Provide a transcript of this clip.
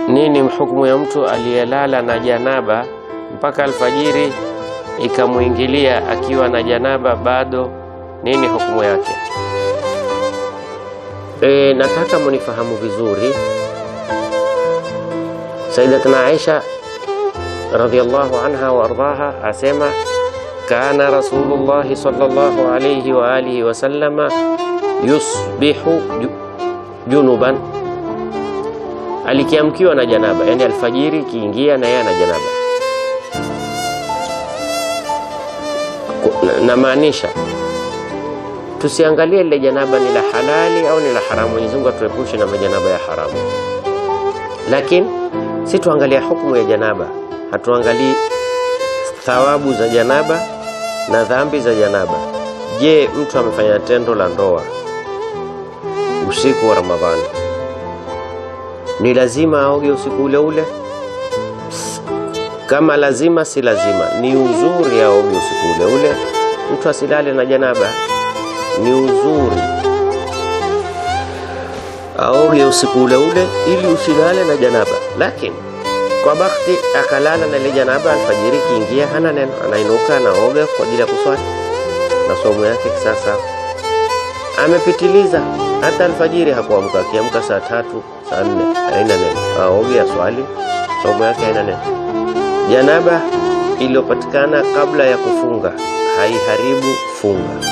nini hukumu ya mtu aliyelala na janaba mpaka alfajiri ikamuingilia akiwa na janaba bado, nini hukumu yake? Nataka munifahamu vizuri. Sayyidatuna Aisha radhiyallahu anha wa ardaha asema, kana Rasulullah sallallahu alayhi wa alihi wa sallama yusbihu junuban, alikiamkiwa na janaba, yani alfajiri kiingia na yeye na janaba. Na maanisha tusiangalie ile janaba ni la halali au ni la haramu. Mwenyezi Mungu atuepushe na majanaba ya haramu, lakini si tuangalia hukumu ya janaba, hatuangalii thawabu za janaba na dhambi za janaba. Je, mtu amefanya tendo la ndoa usiku wa Ramadhani, ni lazima aoge usiku ule ule? Kama lazima, si lazima, ni uzuri aoge usiku ule ule. Mtu asilale na janaba, ni uzuri aoge usiku ule ule ili usilale na janaba. Lakini kwa bahati akalala na ile janaba, alfajiri kiingia, hana neno, anainuka na oga kwa ajili ya kuswali na somo yake. Sasa amepitiliza, hata alfajiri hakuamka, akiamka saa 3 saa 4 haina neno, aoge aswali, somo yake haina neno. Janaba iliyopatikana kabla ya kufunga haiharibu funga.